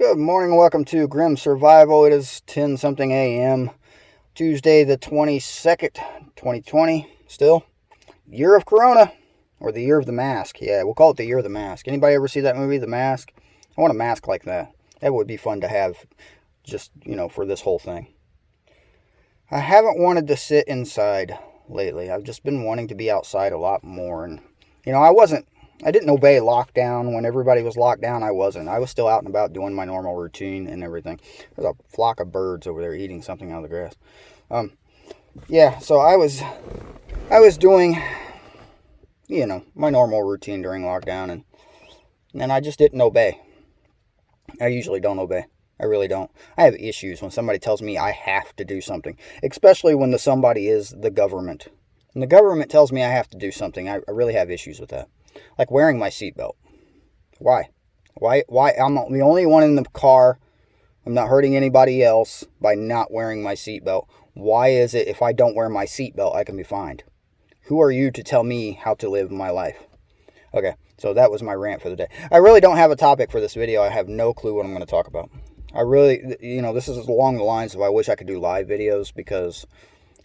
Good morning, welcome to Grim Survival. It is 10 something a.m. Tuesday the 22nd, 2020. Still, year of Corona, or the year of the mask. Yeah, we'll call it the year of the mask. Anybody ever see that movie, The Mask? I want a mask like that. That would be fun to have just, for this whole thing. I haven't wanted to sit inside lately. I've just been wanting to be outside a lot more. And, I didn't obey lockdown. When everybody was locked down, I wasn't. I was still out and about doing my normal routine and everything. There's a flock of birds over there eating something out of the grass. So I was doing, my normal routine during lockdown, and I just didn't obey. I usually don't obey. I really don't. I have issues when somebody tells me I have to do something, especially when the somebody is the government. When the government tells me I have to do something, I really have issues with that. Like wearing my seatbelt. Why? I'm the only one in the car. I'm not hurting anybody else by not wearing my seatbelt. Why is it if I don't wear my seatbelt, I can be fined? Who are you to tell me how to live my life? Okay, so that was my rant for the day. I really don't have a topic for this video. I have no clue what I'm going to talk about. I really, this is along the lines of I wish I could do live videos, because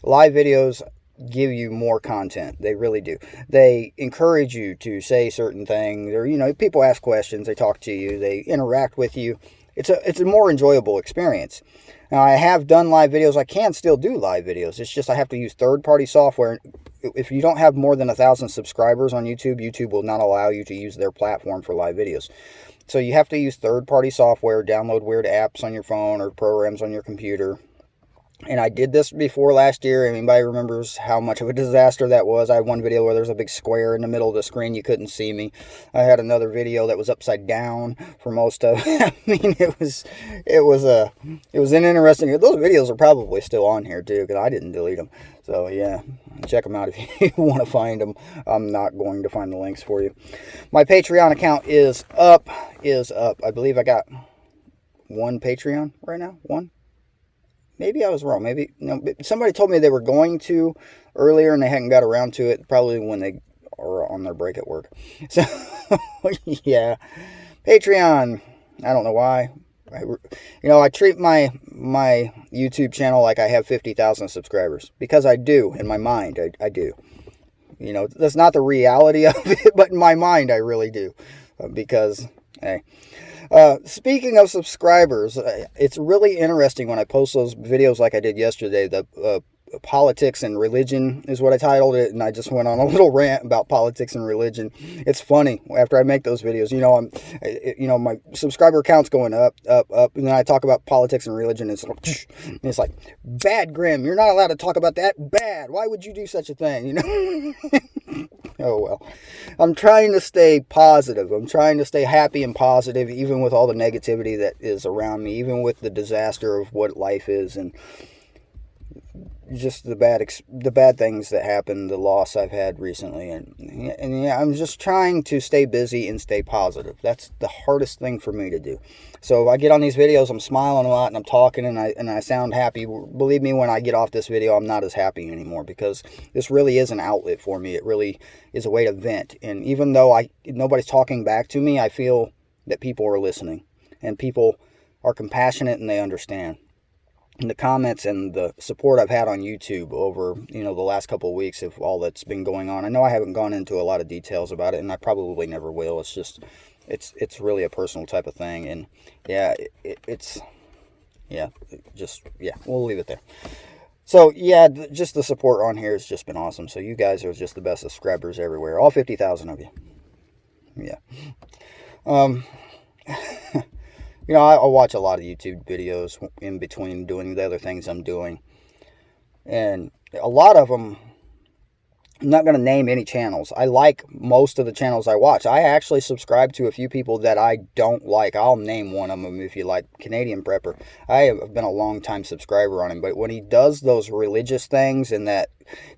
live videos give you more content. They really do. They encourage you to say certain things, or people ask questions, they talk to you, they interact with you. It's a more enjoyable experience. Now, I have done live videos. I can still do live videos. It's just I have to use third-party software. If you don't have more than 1,000 subscribers on YouTube, YouTube will not allow you to use their platform for live videos. So you have to use third-party software, download weird apps on your phone or programs on your computer. And I did this before last year. Anybody remembers how much of a disaster that was? I had one video where there's a big square in the middle of the screen. You couldn't see me. I had another video that was upside down for most of it. It was an interesting. Those videos are probably still on here too, because I didn't delete them. So yeah, check them out if you want to find them. I'm not going to find the links for you. My Patreon account is up. I believe I got one Patreon right now. One. Maybe I was wrong. Maybe somebody told me they were going to earlier and they hadn't got around to it. Probably when they are on their break at work. So yeah, Patreon. I don't know why. I treat my YouTube channel like I have 50,000 subscribers, because I do in my mind. I do. That's not the reality of it, but in my mind I really do, because hey. Speaking of subscribers, it's really interesting when I post those videos like I did yesterday. The politics and religion is what I titled it, and I just went on a little rant about politics and religion. It's funny after I make those videos. My subscriber count's going up, and then I talk about politics and religion. And it's like bad, Grim. You're not allowed to talk about that. Bad. Why would you do such a thing? Oh, well, I'm trying to stay positive. I'm trying to stay happy and positive, even with all the negativity that is around me, even with the disaster of what life is, and just the bad things that happened, the loss I've had recently. And yeah, I'm just trying to stay busy and stay positive. That's the hardest thing for me to do. So if I get on these videos, I'm smiling a lot and I'm talking and I sound happy. Believe me, when I get off this video, I'm not as happy anymore, because this really is an outlet for me. It really is a way to vent. And even though nobody's talking back to me, I feel that people are listening and people are compassionate and they understand. And the comments and the support I've had on YouTube over, the last couple of weeks of all that's been going on. I know I haven't gone into a lot of details about it, and I probably never will. It's just, it's really a personal type of thing. And yeah, we'll leave it there. So yeah, just the support on here has just been awesome. So you guys are just the best subscribers everywhere. All 50,000 of you. Yeah. I watch a lot of YouTube videos in between doing the other things I'm doing. And a lot of them, I'm not going to name any channels. I like most of the channels I watch. I actually subscribe to a few people that I don't like. I'll name one of them if you like. Canadian Prepper. I have been a long time subscriber on him. But when he does those religious things and that,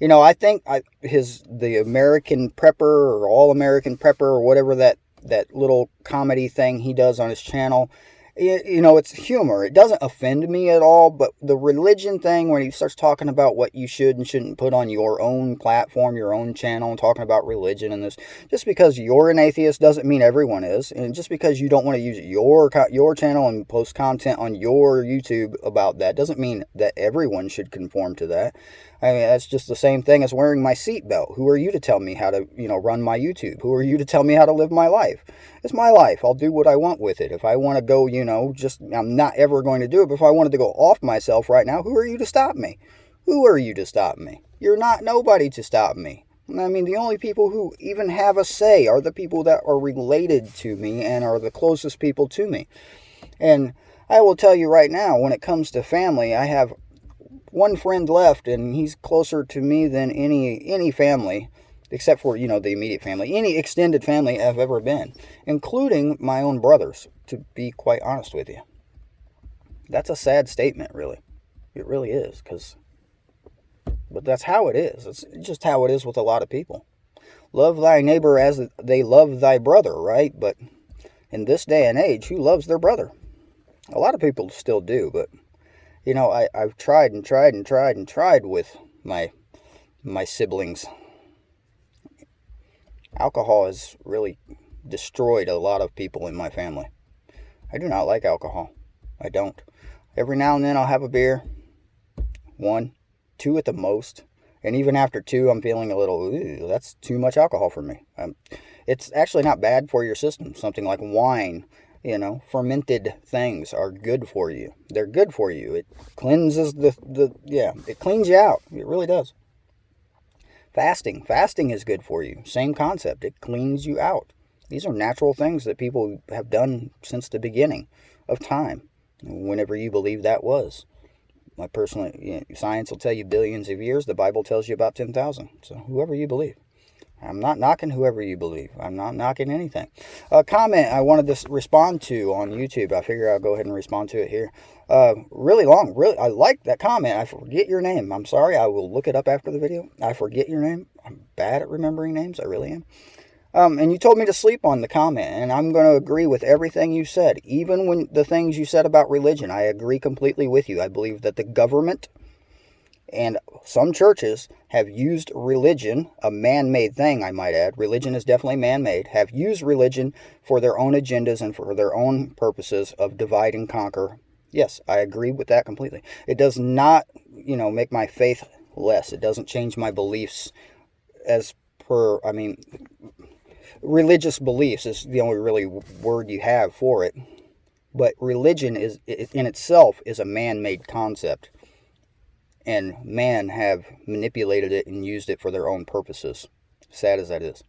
I think the American Prepper or All American Prepper or whatever that little comedy thing he does on his channel, It's humor. It doesn't offend me at all, but the religion thing, when he starts talking about what you should and shouldn't put on your own platform, your own channel, and talking about religion and this, just because you're an atheist doesn't mean everyone is. And just because you don't want to use your channel and post content on your YouTube about that doesn't mean that everyone should conform to that. I mean, that's just the same thing as wearing my seatbelt. Who are you to tell me how to, run my YouTube? Who are you to tell me how to live my life? It's my life. I'll do what I want with it. If I want to go, I'm not ever going to do it. But if I wanted to go off myself right now, who are you to stop me? Who are you to stop me? You're not nobody to stop me. I mean, the only people who even have a say are the people that are related to me and are the closest people to me. And I will tell you right now, when it comes to family, I have one friend left, and he's closer to me than any family, except for, the immediate family, any extended family I've ever been, including my own brothers, to be quite honest with you. That's a sad statement, really. It really is, but that's how it is. It's just how it is with a lot of people. Love thy neighbor as they love thy brother, right? But in this day and age, who loves their brother? A lot of people still do, but I've tried and tried and tried and tried with my siblings. Alcohol has really destroyed a lot of people in my family. I do not like alcohol. I don't. Every now and then I'll have a beer. 1, 2 at the most. And even after 2, I'm feeling a little, that's too much alcohol for me. It's actually not bad for your system. Something like wine. Fermented things are good for you. They're good for you. It cleanses it cleans you out. It really does. Fasting is good for you. Same concept. It cleans you out. These are natural things that people have done since the beginning of time, whenever you believe that was. Science will tell you billions of years. The Bible tells you about 10,000. So whoever you believe. I'm not knocking whoever you believe. I'm not knocking anything. A comment I wanted to respond to on YouTube. I figure I'll go ahead and respond to it here. Really long. Really, I like that comment. I forget your name. I'm sorry. I will look it up after the video. I forget your name. I'm bad at remembering names. I really am. And you told me to sleep on the comment, and I'm going to agree with everything you said. Even when the things you said about religion, I agree completely with you. I believe that the government and some churches have used religion, a man-made thing, I might add. Religion is definitely man-made. Have used religion for their own agendas and for their own purposes of divide and conquer. Yes, I agree with that completely. It does not, make my faith less. It doesn't change my beliefs religious beliefs is the only really word you have for it. But religion in itself is a man-made concept. And man have manipulated it and used it for their own purposes. Sad as that is.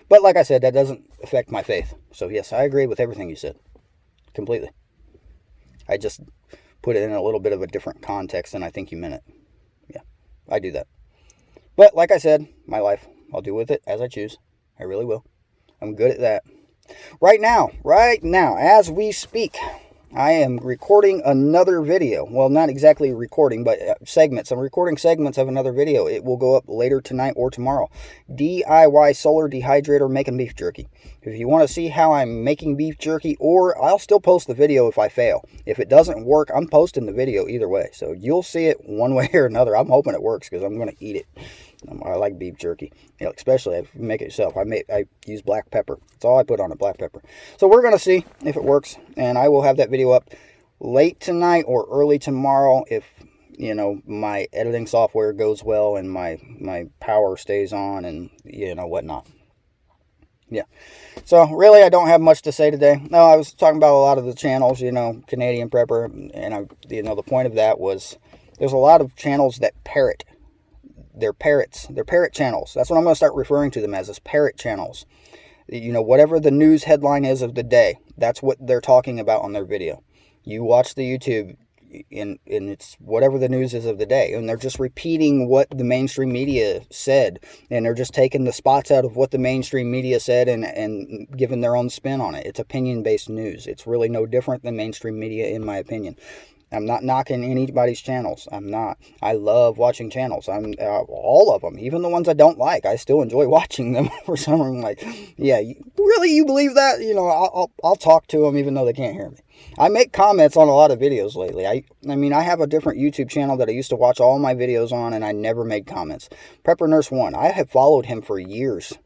But like I said, that doesn't affect my faith. So yes, I agree with everything you said. Completely. I just put it in a little bit of a different context than I think you meant it. Yeah, I do that. But like I said, my life, I'll do with it as I choose. I really will. I'm good at that. Right now, as we speak, I am recording another video. Well, not exactly recording, but segments. I'm recording segments of another video. It will go up later tonight or tomorrow. DIY solar dehydrator making beef jerky. If you want to see how I'm making beef jerky, or I'll still post the video if I fail. If it doesn't work, I'm posting the video either way. So you'll see it one way or another. I'm hoping it works because I'm going to eat it. I like beef jerky, especially if you make it yourself. I use black pepper. That's all I put on it, black pepper. So we're going to see if it works, and I will have that video up late tonight or early tomorrow if, my editing software goes well and my power stays on and, whatnot. Yeah. So really, I don't have much to say today. No, I was talking about a lot of the channels, Canadian Prepper, and the point of that was there's a lot of channels that parrot. They're parrots. They're parrot channels. That's what I'm going to start referring to them as parrot channels. Whatever the news headline is of the day, that's what they're talking about on their video. You watch the YouTube, and it's whatever the news is of the day. And they're just repeating what the mainstream media said. And they're just taking the spots out of what the mainstream media said and giving their own spin on it. It's opinion-based news. It's really no different than mainstream media, in my opinion. I'm not knocking anybody's channels. I'm not. I love watching channels. I'm all of them, even the ones I don't like. I still enjoy watching them for some reason. Like, yeah, really, you believe that? You know, I'll talk to them even though they can't hear me. I make comments on a lot of videos lately. I mean, I have a different YouTube channel that I used to watch all my videos on, and I never made comments. Prepper Nurse 1. I have followed him for years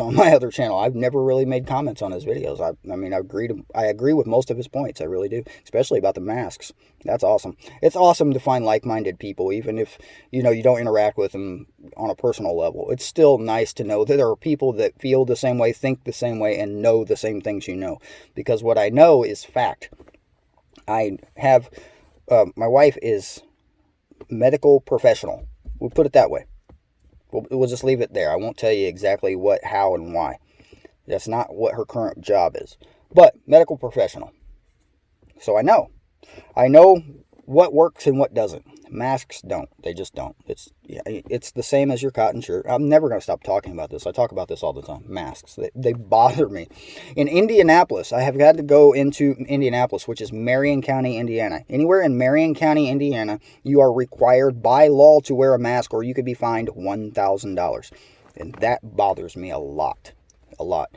on my other channel. I've never really made comments on his videos. I mean, I agree with most of his points. I really do, especially about the masks. That's awesome. It's awesome to find like-minded people, even if, you know, you don't interact with them on a personal level. It's still nice to know that there are people that feel the same way, think the same way, and know the same things you know. Because what I know is fact. I have, my wife is medical professional. We'll put it that way. We'll just leave it there. I won't tell you exactly what, how, and why. That's not what her current job is. But medical professional. So I know. I know what works and what doesn't. Masks don't. They just don't. It's the same as your cotton shirt. I'm never going to stop talking about this. I talk about this all the time. Masks. They bother me. In Indianapolis, I have had to go into Indianapolis, which is Marion County, Indiana. Anywhere in Marion County, Indiana, you are required by law to wear a mask or you could be fined $1,000. And that bothers me a lot. A lot.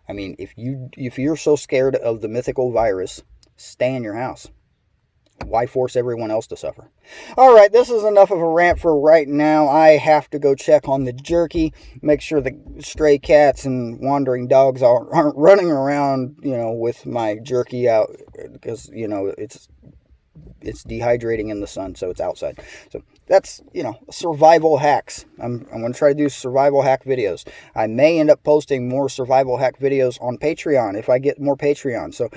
I mean, if you're so scared of the mythical virus, stay in your house. Why force everyone else to suffer? All right, this is enough of a rant for right now. I have to go check on the jerky, make sure the stray cats and wandering dogs aren't running around, you know, with my jerky out, because, you know, it's dehydrating in the sun, so it's outside. So that's, you know, survival hacks. I'm going to try to do survival hack videos. I may end up posting more survival hack videos on Patreon if I get more Patreon. So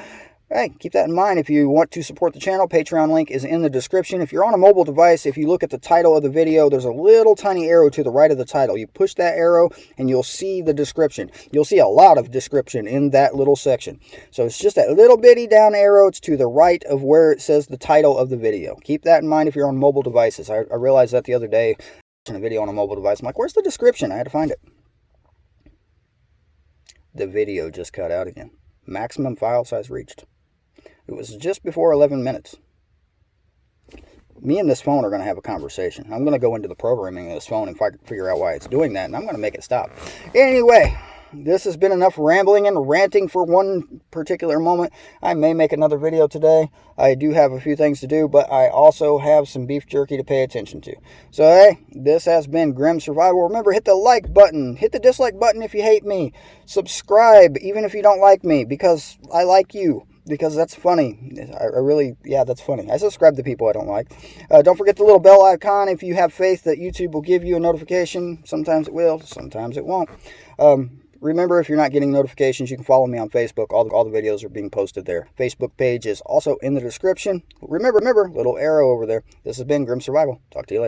hey, keep that in mind. If you want to support the channel, Patreon link is in the description. If you're on a mobile device, if you look at the title of the video, there's a little tiny arrow to the right of the title. You push that arrow and you'll see the description. You'll see a lot of description in that little section. So it's just that little bitty down arrow. It's to the right of where it says the title of the video. Keep that in mind if you're on mobile devices. I realized that the other day, watching a video on a mobile device. I'm like, where's the description? I had to find it. The video just cut out again. Maximum file size reached. It was just before 11 minutes. Me and this phone are going to have a conversation. I'm going to go into the programming of this phone and figure out why it's doing that, and I'm going to make it stop. Anyway, this has been enough rambling and ranting for one particular moment. I may make another video today. I do have a few things to do, but I also have some beef jerky to pay attention to. So, hey, this has been Grim Survival. Remember, hit the like button. Hit the dislike button if you hate me. Subscribe, even if you don't like me, because I like you. Because that's funny. I really, yeah, that's funny. I subscribe to people I don't like. Don't forget the little bell icon if you have faith that YouTube will give you a notification. Sometimes it will, sometimes it won't. Remember, if you're not getting notifications, you can follow me on Facebook. All the videos are being posted there. Facebook page is also in the description. Remember, little arrow over there. This has been Grim Survival. Talk to you later.